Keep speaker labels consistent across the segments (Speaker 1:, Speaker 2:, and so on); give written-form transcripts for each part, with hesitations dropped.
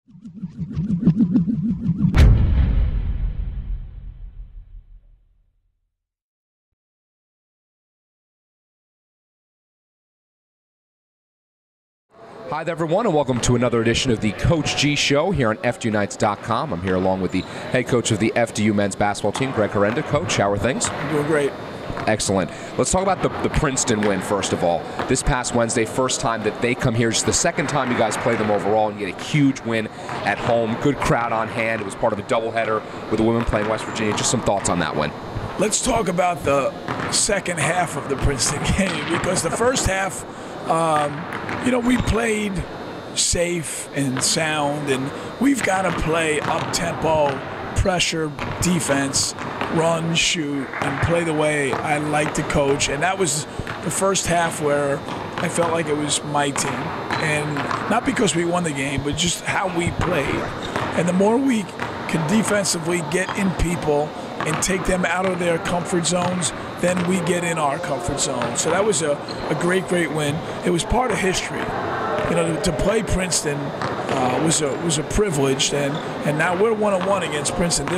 Speaker 1: Hi there, everyone, and welcome to another edition of the Coach G Show here on FDUnites.com. I'm here along with the head coach of the FDU men's basketball team, Greg Herenda. Coach, how are things?
Speaker 2: I'm doing great.
Speaker 1: Excellent. Let's talk about the Princeton win, first of all. This past Wednesday, first time that they come here. It's the second time you guys play them overall, and you get a huge win at home. Good crowd on hand. It was part of a doubleheader with the women playing West Virginia. Just some thoughts on that win.
Speaker 2: Let's talk about the second half of the Princeton game, because the first half, we played safe and sound, and we've got to play up-tempo, pressure, defense, run, shoot, and play the way I like to coach. And that was the first half where I felt like it was my team. And not because we won the game, but just how we played. And the more we can defensively get in people and take them out of their comfort zones, then we get in our comfort zone. So that was a great win. It was part of history. To play Princeton was a privilege, and now we're 1-1 against Princeton.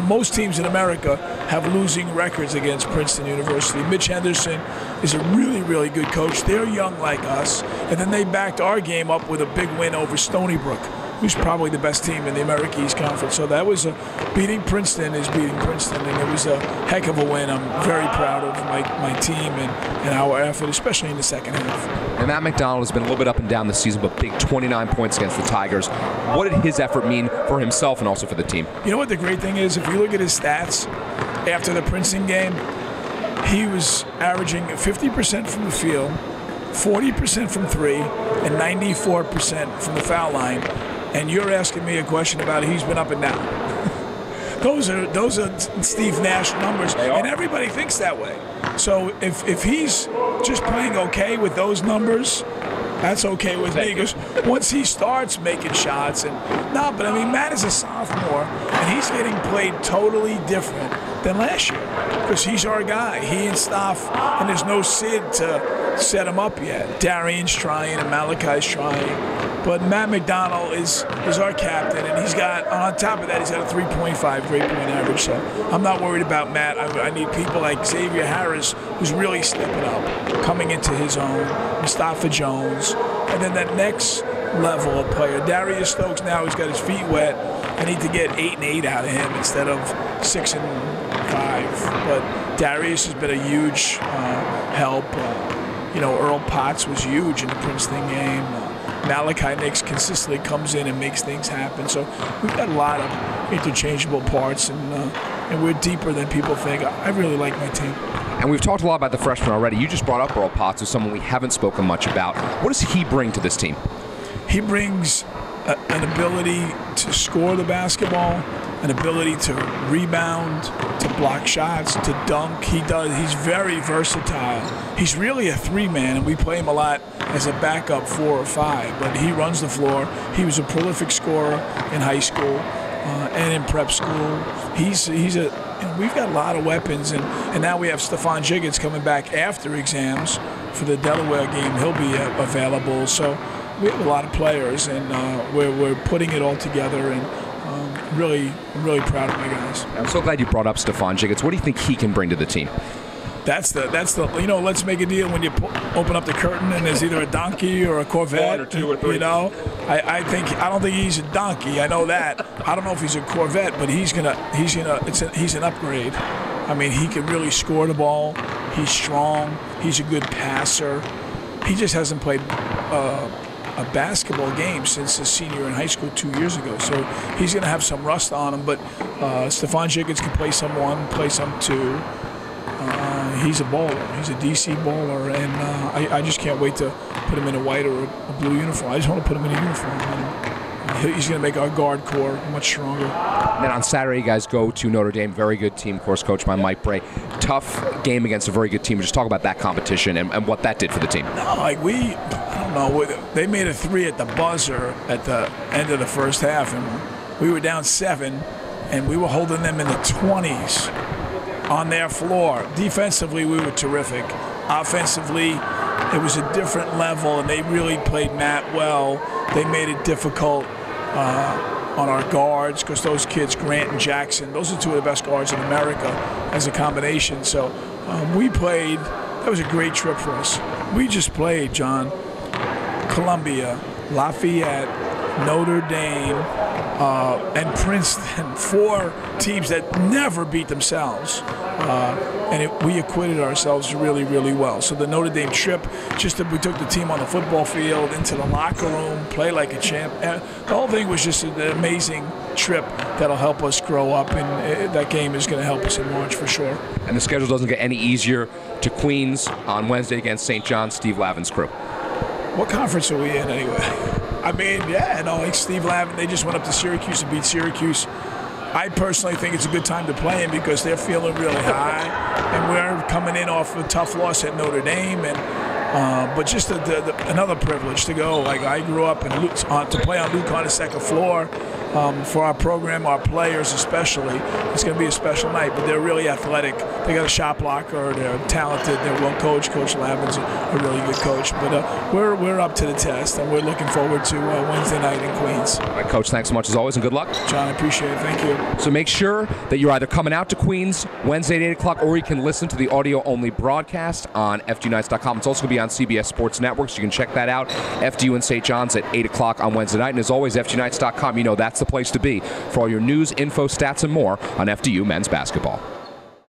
Speaker 2: Most teams in America have losing records against Princeton University. Mitch Henderson is a really good coach. They're young like us, and then they backed our game up with a big win over Stony Brook, who's probably the best team in the America East Conference. So that was beating Princeton is beating Princeton, and it was a heck of a win. I'm very proud of my team and our effort, especially in the second half.
Speaker 1: And Matt McDonald has been a little bit up and down this season, but big 29 points against the Tigers. What did his effort mean for himself and also for the team? You
Speaker 2: know what the great thing is? If you look at his stats after the Princeton game, he was averaging 50% from the field, 40% from three, and 94% from the foul line. And you're asking me a question about he's been up and down. Those are Steve Nash numbers, and everybody thinks that way. So if he's just playing okay with those numbers, that's okay with me, because once he starts making shots, but I mean, Matt is a sophomore, and he's getting played totally different than last year, because he's our guy. He and Stoff, and there's no Sid to set him up yet. Darian's trying, and Malachi's trying. But Matt McDonald is our captain, and he's got, on top of that, he's got a 3.5 grade point average. So I'm not worried about Matt. I need people like Xavier Harris, who's really stepping up, coming into his own, Mustafa Jones, and then that next level of player. Darius Stokes now, he's got his feet wet. I need to get 8 and 8 out of him instead of 6 and 5. But Darius has been a huge help. Earl Potts was huge in the Princeton game. Malachi Nix consistently comes in and makes things happen. So we've got a lot of interchangeable parts, and we're deeper than people think. I really like my team.
Speaker 1: And we've talked a lot about the freshmen already. You just brought up Earl Potts, who's someone we haven't spoken much about. What does he bring to this team?
Speaker 2: He brings an ability to score the basketball, an ability to rebound, to block shots, to dunk. He's very versatile. He's really a three-man, and we play him a lot as a backup 4 or 5, but he runs the floor. He was a prolific scorer in high school and in prep school. We've got a lot of weapons, and now we have Stephon Jiggets coming back after exams for the Delaware game. He'll be available. So we have a lot of players, and we're putting it all together, and I'm really proud of my guys.
Speaker 1: I'm so glad you brought up Stephon Jiggets. What do you think he can bring to the team?
Speaker 2: That's the let's make a deal when you open up the curtain and there's either a donkey or a Corvette.
Speaker 1: 1 or 2 or 3.
Speaker 2: I don't think he's a donkey. I know that. I don't know if he's a Corvette, but he's an upgrade. I mean, he can really score the ball. He's strong. He's a good passer. He just hasn't played a basketball game since his senior in high school 2 years ago. So he's going to have some rust on him, but Stephon Jiggets can play some 1, play some 2. He's a baller. He's a DC baller, and I just can't wait to put him in a white or a blue uniform. I just want to put him in a uniform. He's going to make our guard core much stronger.
Speaker 1: And then on Saturday, you guys go to Notre Dame. Very good team, of course, coached by Mike Bray. Tough game against a very good team. Just talk about that competition and what that did for the team.
Speaker 2: No, I don't know. They made a 3 at the buzzer at the end of the first half, and we were down 7, and we were holding them in the 20s on their floor. Defensively, we were terrific. Offensively, it was a different level, and they really played Matt well. They made it difficult. on our guards, because those kids, Grant and Jackson, those are two of the best guards in America as a combination. So we played. That was a great trip for us. We just played, John, Columbia, Lafayette, Notre Dame, and Princeton, 4 teams that never beat themselves. And we acquitted ourselves really, really well. So the Notre Dame trip, just that we took the team on the football field, into the locker room, play like a champ. The whole thing was just an amazing trip that'll help us grow up, and that game is going to help us in March for sure.
Speaker 1: And the schedule doesn't get any easier to Queens on Wednesday against St. John's, Steve Lavin's crew.
Speaker 2: What conference are we in anyway? I mean, yeah, no, like Steve Lavin, they just went up to Syracuse and beat Syracuse. I personally think it's a good time to play them because they're feeling really high, and we're coming in off a tough loss at Notre Dame, and but just another privilege to go. Like, I grew up to play on Luke on the second floor. For our program, our players especially, it's going to be a special night. But they're really athletic. They got a shot blocker. They're talented. They're well coached. Coach Lavin's a really good coach. But we're up to the test, and we're looking forward to Wednesday night in Queens.
Speaker 1: All right, Coach, thanks so much as always, and good luck.
Speaker 2: John, I appreciate it. Thank you.
Speaker 1: So make sure that you're either coming out to Queens Wednesday at 8 o'clock, or you can listen to the audio-only broadcast on FDUnights.com. It's also going to be on CBS Sports Network, so you can check that out. FDU and St. John's at 8 o'clock on Wednesday night. And as always, FDUnights.com, you know that's the place to be for all your news, info, stats, and more on FDU men's basketball.